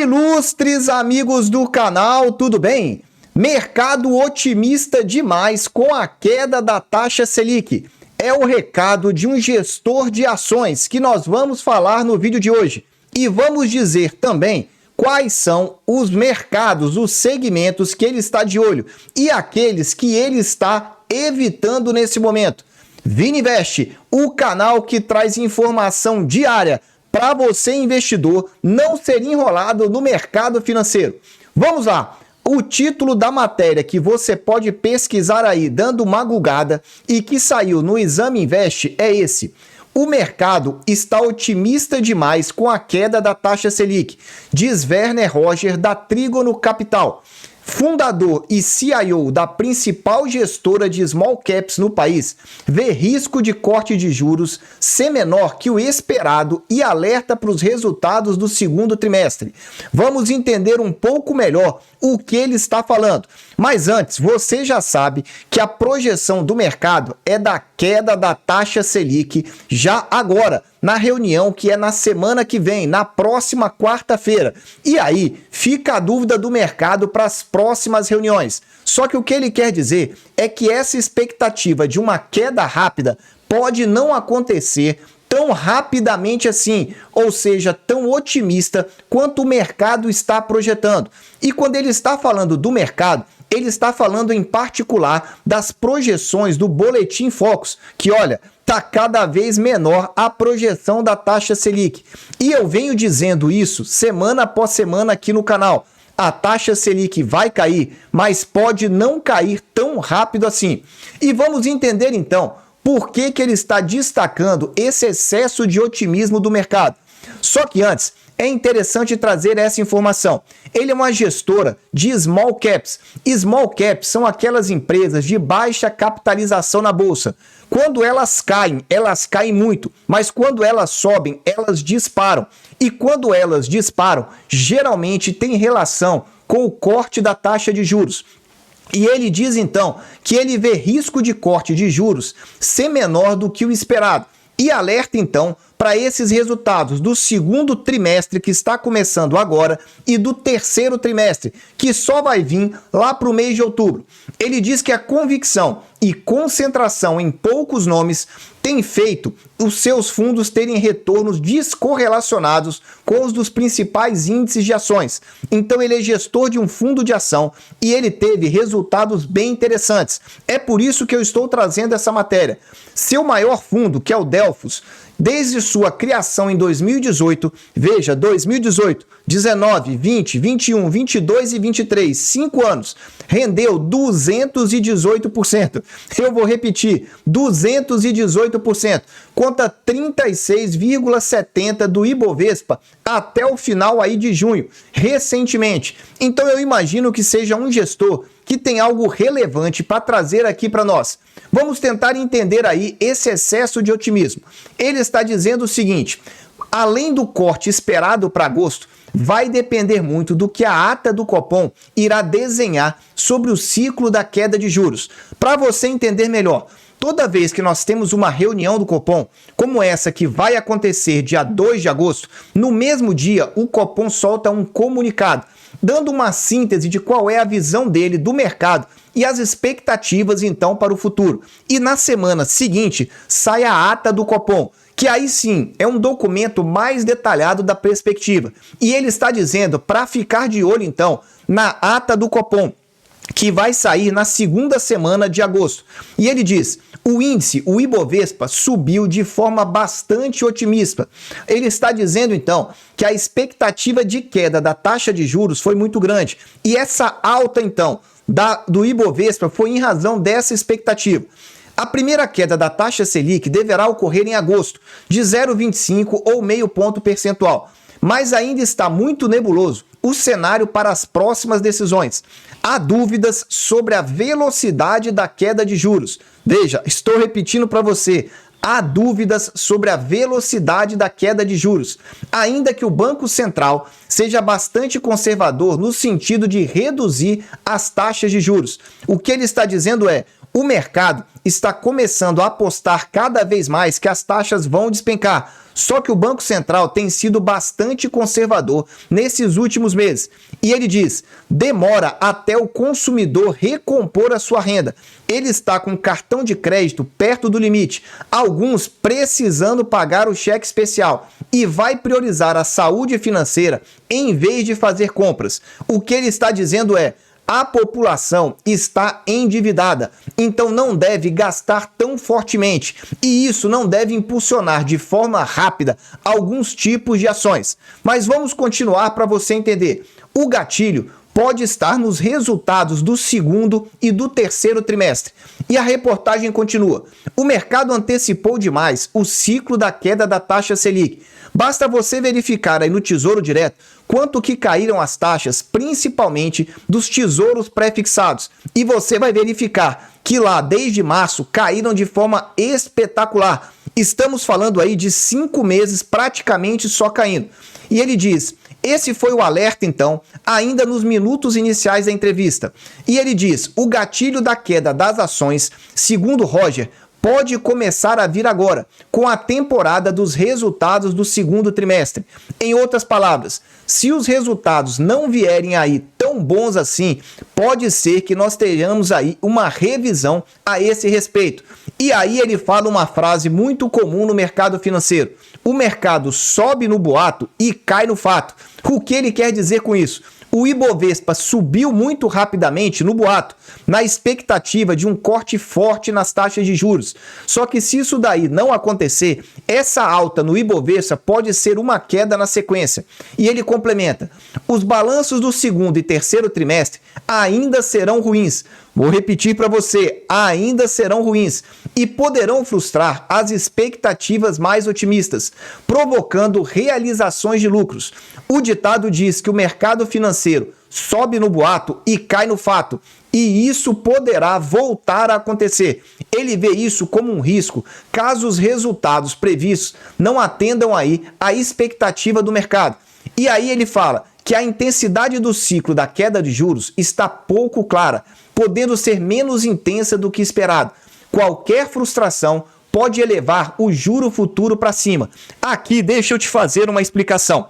Ilustres amigos do canal, tudo bem? Mercado otimista demais com a queda da taxa Selic. É o recado de um gestor de ações que nós vamos falar no vídeo de hoje. E vamos dizer também quais são os mercados, os segmentos que ele está de olho e aqueles que ele está evitando nesse momento. Vini Invest, o canal que traz informação diária para você, investidor, não ser enrolado no mercado financeiro. Vamos lá! O título da matéria que você pode pesquisar aí, dando uma gugada, e que saiu no Exame Invest é esse. O mercado está otimista demais com a queda da taxa Selic, diz Werner Roger, da Trígono Capital. Fundador e CIO da principal gestora de small caps no país, vê risco de corte de juros ser menor que o esperado e alerta para os resultados do segundo trimestre. Vamos entender um pouco melhor o que ele está falando. Mas antes, você já sabe que a projeção do mercado é da queda da taxa Selic já agora, na reunião que é na semana que vem, na próxima quarta-feira. E aí fica a dúvida do mercado para as próximas reuniões. Só que o que ele quer dizer é que essa expectativa de uma queda rápida pode não acontecer tão rapidamente assim, ou seja, tão otimista quanto o mercado está projetando. E quando ele está falando do mercado, ele está falando em particular das projeções do Boletim Focus, que olha, está cada vez menor a projeção da taxa Selic. E eu venho dizendo isso semana após semana aqui no canal. A taxa Selic vai cair, mas pode não cair tão rápido assim. E vamos entender então por que ele está destacando esse excesso de otimismo do mercado. Só que antes, é interessante trazer essa informação. Ele é uma gestora de small caps. Small caps são aquelas empresas de baixa capitalização na bolsa. Quando elas caem muito, mas quando elas sobem, elas disparam. E quando elas disparam, geralmente tem relação com o corte da taxa de juros. E ele diz então que ele vê risco de corte de juros ser menor do que o esperado. E alerta então para esses resultados do segundo trimestre que está começando agora e do terceiro trimestre, que só vai vir lá para o mês de outubro. Ele diz que a convicção e concentração em poucos nomes tem feito os seus fundos terem retornos descorrelacionados com os dos principais índices de ações. Então ele é gestor de um fundo de ação e ele teve resultados bem interessantes. É por isso que eu estou trazendo essa matéria. Seu maior fundo, que é o Delfos, desde sua criação em 2018, veja, 2018, 19, 20, 21, 22 e 23, 5 anos, rendeu 218%. Eu vou repetir, 218%, conta 36,70% do Ibovespa até o final aí de junho, recentemente. Então eu imagino que seja um gestor que tem algo relevante para trazer aqui para nós. Vamos tentar entender aí esse excesso de otimismo. Ele está dizendo o seguinte: além do corte esperado para agosto, vai depender muito do que a ata do Copom irá desenhar sobre o ciclo da queda de juros. Para você entender melhor, toda vez que nós temos uma reunião do Copom, como essa que vai acontecer dia 2 de agosto, no mesmo dia o Copom solta um comunicado, dando uma síntese de qual é a visão dele do mercado e as expectativas então para o futuro. E na semana seguinte sai a ata do Copom, que aí sim é um documento mais detalhado da perspectiva. E ele está dizendo para ficar de olho então na ata do Copom, que vai sair na segunda semana de agosto. E ele diz: o índice, o Ibovespa, subiu de forma bastante otimista. Ele está dizendo então que a expectativa de queda da taxa de juros foi muito grande. E essa alta então do Ibovespa foi em razão dessa expectativa. A primeira queda da taxa Selic deverá ocorrer em agosto, de 0,25 ou meio ponto percentual. Mas ainda está muito nebuloso o cenário para as próximas decisões. Há dúvidas sobre a velocidade da queda de juros. Veja, estou repetindo para você. Há dúvidas sobre a velocidade da queda de juros, ainda que o Banco Central seja bastante conservador no sentido de reduzir as taxas de juros. O que ele está dizendo é: o mercado está começando a apostar cada vez mais que as taxas vão despencar. Só que o Banco Central tem sido bastante conservador nesses últimos meses. E ele diz, demora até o consumidor recompor a sua renda. Ele está com cartão de crédito perto do limite, alguns precisando pagar o cheque especial e vai priorizar a saúde financeira em vez de fazer compras. O que ele está dizendo é, a população está endividada, então não deve gastar tão fortemente e isso não deve impulsionar de forma rápida alguns tipos de ações. Mas vamos continuar para você entender. O gatilho pode estar nos resultados do segundo e do terceiro trimestre. E a reportagem continua. O mercado antecipou demais o ciclo da queda da taxa Selic. Basta você verificar aí no Tesouro Direto quanto que caíram as taxas, principalmente dos tesouros pré-fixados. E você vai verificar que lá, desde março, caíram de forma espetacular. Estamos falando aí de 5 meses praticamente só caindo. E ele diz, esse foi o alerta então, ainda nos minutos iniciais da entrevista. E ele diz, o gatilho da queda das ações, segundo Roger, pode começar a vir agora, com a temporada dos resultados do segundo trimestre. Em outras palavras, se os resultados não vierem aí tão bons assim, pode ser que nós tenhamos aí uma revisão a esse respeito. E aí ele fala uma frase muito comum no mercado financeiro. O mercado sobe no boato e cai no fato. O que ele quer dizer com isso? O Ibovespa subiu muito rapidamente no boato, na expectativa de um corte forte nas taxas de juros. Só que se isso daí não acontecer, essa alta no Ibovespa pode ser uma queda na sequência. E ele complementa, os balanços do segundo e terceiro trimestre ainda serão ruins. Vou repetir para você, ainda serão ruins e poderão frustrar as expectativas mais otimistas, provocando realizações de lucros. O ditado diz que o mercado financeiro sobe no boato e cai no fato, e isso poderá voltar a acontecer. Ele vê isso como um risco, caso os resultados previstos não atendam aí à expectativa do mercado. E aí ele fala que a intensidade do ciclo da queda de juros está pouco clara, podendo ser menos intensa do que esperado. Qualquer frustração pode elevar o juro futuro para cima. Aqui deixa eu te fazer uma explicação.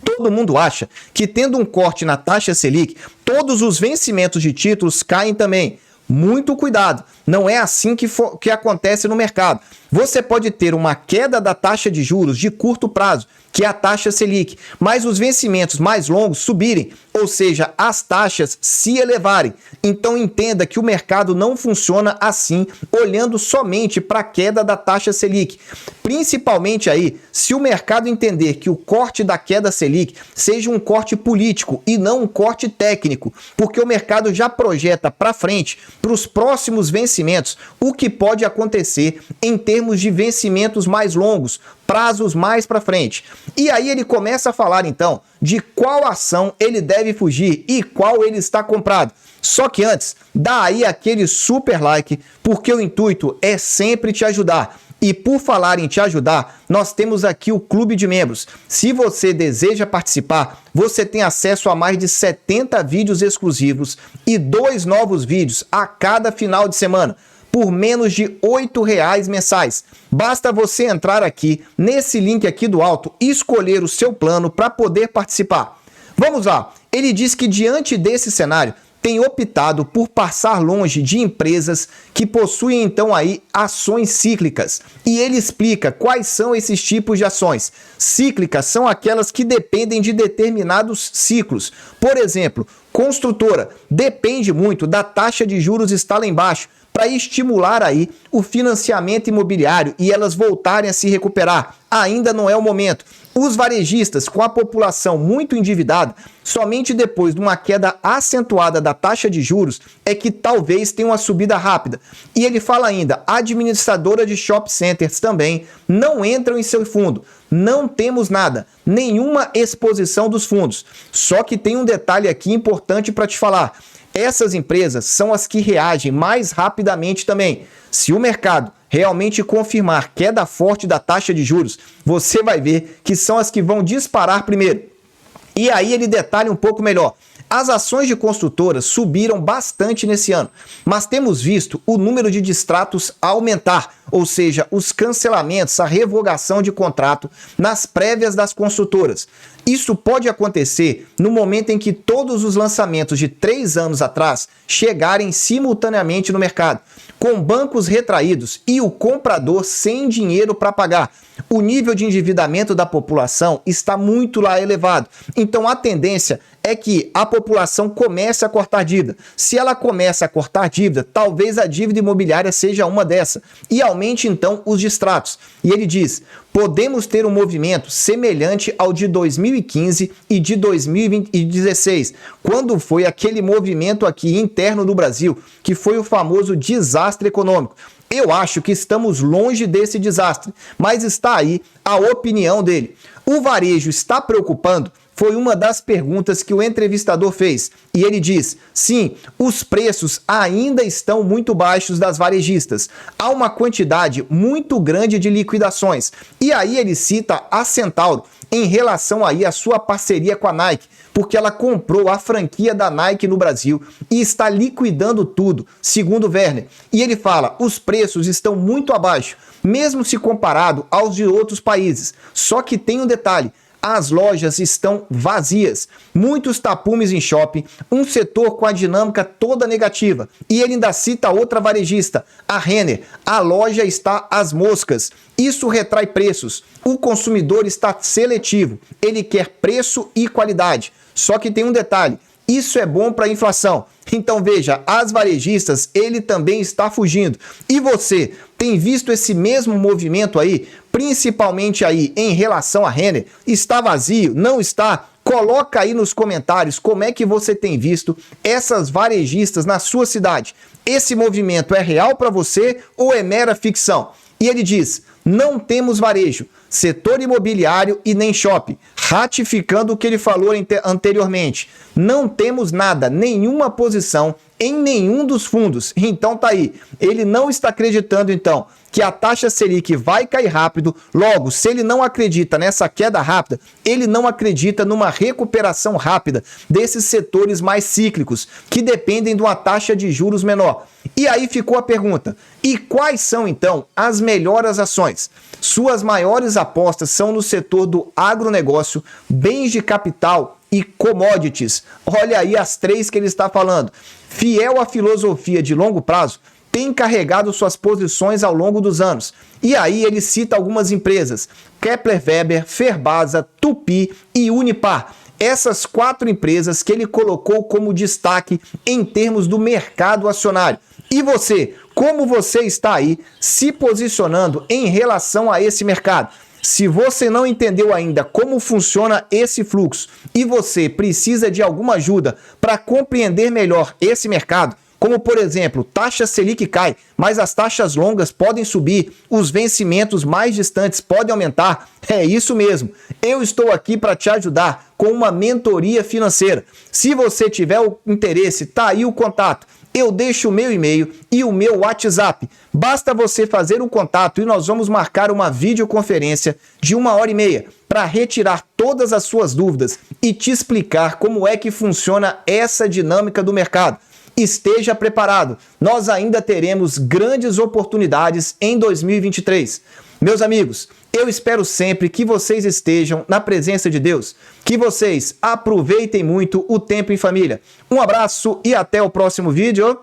Todo mundo acha que tendo um corte na taxa Selic, todos os vencimentos de títulos caem também. Muito cuidado, não é assim que acontece no mercado. Você pode ter uma queda da taxa de juros de curto prazo, que é a taxa Selic, mas os vencimentos mais longos subirem, ou seja, as taxas se elevarem. Então entenda que o mercado não funciona assim, olhando somente para a queda da taxa Selic. Principalmente aí, se o mercado entender que o corte da queda Selic seja um corte político e não um corte técnico, porque o mercado já projeta para frente, para os próximos vencimentos, o que pode acontecer em termos de vencimentos mais longos, prazos mais para frente. E aí ele começa a falar então de qual ação ele deve fugir e qual ele está comprado. Só que antes, dá aí aquele super like, porque o intuito é sempre te ajudar. E por falar em te ajudar, nós temos aqui o Clube de Membros. Se você deseja participar, você tem acesso a mais de 70 vídeos exclusivos e 2 novos vídeos a cada final de semana, por menos de R$ 8,00 mensais. Basta você entrar aqui, nesse link aqui do alto, e escolher o seu plano para poder participar. Vamos lá, ele diz que diante desse cenário, tem optado por passar longe de empresas que possuem então aí ações cíclicas. E ele explica quais são esses tipos de ações. Cíclicas são aquelas que dependem de determinados ciclos. Por exemplo, construtora depende muito da taxa de juros estar lá embaixo para estimular aí o financiamento imobiliário e elas voltarem a se recuperar. Ainda não é o momento. Os varejistas, com a população muito endividada, somente depois de uma queda acentuada da taxa de juros é que talvez tenha uma subida rápida. E ele fala ainda, a administradora de shopping centers também não entram em seu fundo. Não temos nada, nenhuma exposição dos fundos. Só que tem um detalhe aqui importante para te falar. Essas empresas são as que reagem mais rapidamente também. Se o mercado realmente confirmar queda forte da taxa de juros, você vai ver que são as que vão disparar primeiro. E aí ele detalha um pouco melhor. As ações de construtoras subiram bastante nesse ano, mas temos visto o número de distratos aumentar. ou seja, os cancelamentos, a revogação de contrato nas prévias das construtoras. Isso pode acontecer no momento em que todos os lançamentos de 3 anos atrás chegarem simultaneamente no mercado, com bancos retraídos e o comprador sem dinheiro para pagar. O nível de endividamento da população está muito lá elevado. Então a tendência é que a população comece a cortar dívida. Se ela começa a cortar dívida, talvez a dívida imobiliária seja uma dessa e aumente então os distratos. E ele diz: podemos ter um movimento semelhante ao de 2015 e de 2016, quando foi aquele movimento aqui interno no Brasil, que foi o famoso desastre econômico. Eu acho que estamos longe desse desastre, mas está aí a opinião dele. O varejo está preocupando? Foi uma das perguntas que o entrevistador fez. E ele diz: sim, os preços ainda estão muito baixos das varejistas. Há uma quantidade muito grande de liquidações. E aí ele cita a Centauro em relação aí à sua parceria com a Nike, porque ela comprou a franquia da Nike no Brasil e está liquidando tudo, segundo Werner. E ele fala: os preços estão muito abaixo, mesmo se comparado aos de outros países. Só que tem um detalhe: as lojas estão vazias, muitos tapumes em shopping, um setor com a dinâmica toda negativa. E ele ainda cita outra varejista, a Renner: a loja está às moscas. Isso retrai preços. O consumidor está seletivo, ele quer preço e qualidade. Só que tem um detalhe: isso é bom para a inflação. Então veja, as varejistas, ele também está fugindo. E você tem visto esse mesmo movimento aí, principalmente aí em relação à Renner? Está vazio? Não está? Coloca aí nos comentários como é que você tem visto essas varejistas na sua cidade. Esse movimento é real para você ou é mera ficção? E ele diz: não temos varejo, setor imobiliário e nem shopping. Ratificando o que ele falou anteriormente. Não temos nada, nenhuma posição em nenhum dos fundos. Então tá aí. Ele não está acreditando então que a taxa Selic vai cair rápido. Logo, se ele não acredita nessa queda rápida, ele não acredita numa recuperação rápida desses setores mais cíclicos, que dependem de uma taxa de juros menor. E aí ficou a pergunta: e quais são então as melhores ações? Suas maiores apostas são no setor do agronegócio, bens de capital e commodities. Olha aí as 3 que ele está falando. Fiel à filosofia de longo prazo, tem carregado suas posições ao longo dos anos. E aí ele cita algumas empresas: Kepler Weber, Ferbasa, Tupi e Unipar. Essas 4 empresas que ele colocou como destaque em termos do mercado acionário. E você, como você está aí se posicionando em relação a esse mercado? Se você não entendeu ainda como funciona esse fluxo e você precisa de alguma ajuda para compreender melhor esse mercado, como por exemplo, taxa Selic cai, mas as taxas longas podem subir, os vencimentos mais distantes podem aumentar, é isso mesmo. Eu estou aqui para te ajudar com uma mentoria financeira. Se você tiver o interesse, tá aí o contato. Eu deixo o meu e-mail e o meu WhatsApp. Basta você fazer um contato e nós vamos marcar uma videoconferência de 1h30 para retirar todas as suas dúvidas e te explicar como é que funciona essa dinâmica do mercado. Esteja preparado, nós ainda teremos grandes oportunidades em 2023. Meus amigos, eu espero sempre que vocês estejam na presença de Deus, que vocês aproveitem muito o tempo em família. Um abraço e até o próximo vídeo.